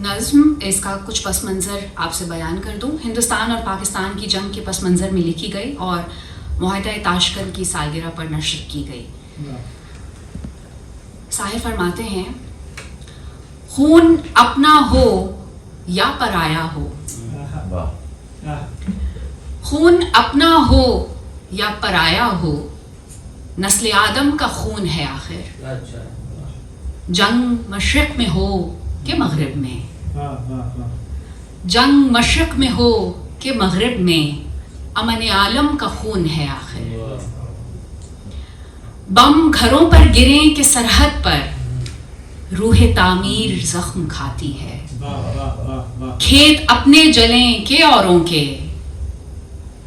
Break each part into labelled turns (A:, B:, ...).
A: نظم اس کا کچھ پس منظر آپ سے بیان کر دوں. ہندوستان اور پاکستان کی جنگ کے پس منظر میں لکھی گئی اور معاہدہ تاشکند کی سالگرہ پر نشر کی گئی. ساحر فرماتے ہیں خون اپنا ہو یا پرایا ہو, خون اپنا ہو یا پرایا ہو, نسل آدم کا خون ہے آخر. جنگ مشرق میں ہو کہ مغرب میں, جنگ مشرق میں ہو کہ مغرب میں, امن عالم کا خون ہے آخر. بم گھروں پر گریں کہ سرحد پر روح تعمیر زخم کھاتی ہے. کھیت اپنے جلیں کہ اوروں کے,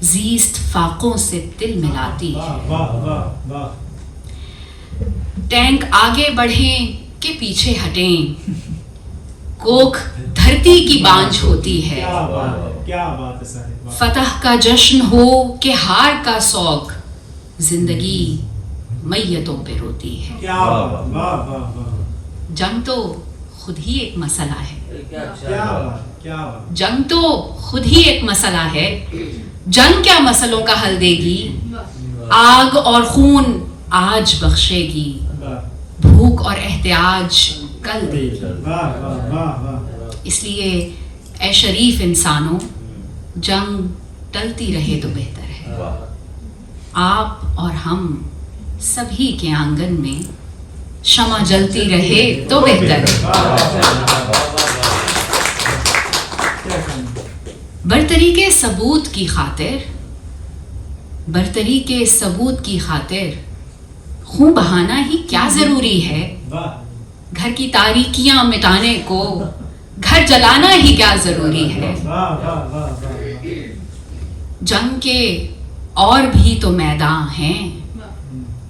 A: زیست فاقوں سے دل ملاتی ہے. ٹینک آگے بڑھیں کہ پیچھے ہٹیں, کوکھ دھرتی کی بانجھ ہوتی ہے. فتح کا جشن ہو کہ ہار کا سوگ, زندگی میتوں پہ روتی ہے. جنگ تو خود ہی ایک مسئلہ ہے, جنگ تو خود ہی ایک مسئلہ ہے. جنگ کیا مسئلوں کا حل دے گی, آگ اور خون آج بخشے گی, بھوک اور احتیاج کل دے گی. اس لیے اے شریف انسانوں, جنگ ٹلتی رہے تو بہتر ہے. آپ اور ہم سبھی کے آنگن میں شمع جلتی رہے تو بہتر ہے. برتری کے ثبوت کی خاطر, برتری کے ثبوت کی خاطر خون بہانا ہی کیا ضروری ہے. گھر کی تاریکیاں مٹانے کو گھر جلانا ہی کیا ضروری ہے. جنگ کے اور بھی تو میدان ہیں,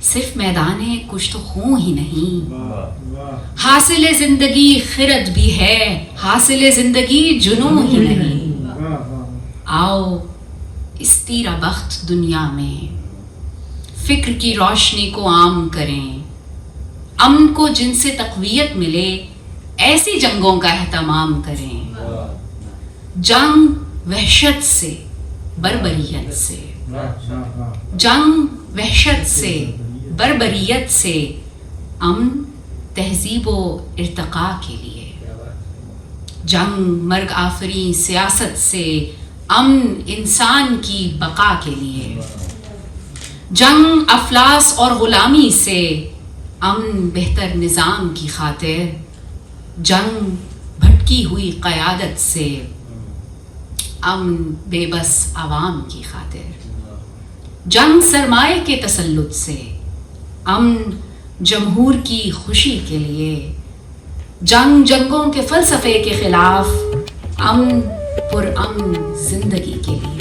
A: صرف میدان کچھ تو خون ہی نہیں. حاصل زندگی خرد بھی ہے, حاصل زندگی جنون ہی نہیں. آؤ اس تیرا بخت دنیا میں فکر کی روشنی کو عام کریں. امن کو جن سے تقویت ملے ایسی جنگوں کا اہتمام کریں. جنگ وحشت سے بربریت سے, جنگ وحشت سے بربریت سے, امن تہذیب و ارتقاء کے لیے. جنگ مرگ آفریں سیاست سے, امن انسان کی بقا کے لیے. جنگ افلاس اور غلامی سے, امن بہتر نظام کی خاطر. جنگ بھٹکی ہوئی قیادت سے, امن بے بس عوام کی خاطر. جنگ سرمایہ کے تسلط سے, امن جمہور کی خوشی کے لیے. جنگ جنگوں کے فلسفے کے خلاف, امن پر امن زندگی کے لیے.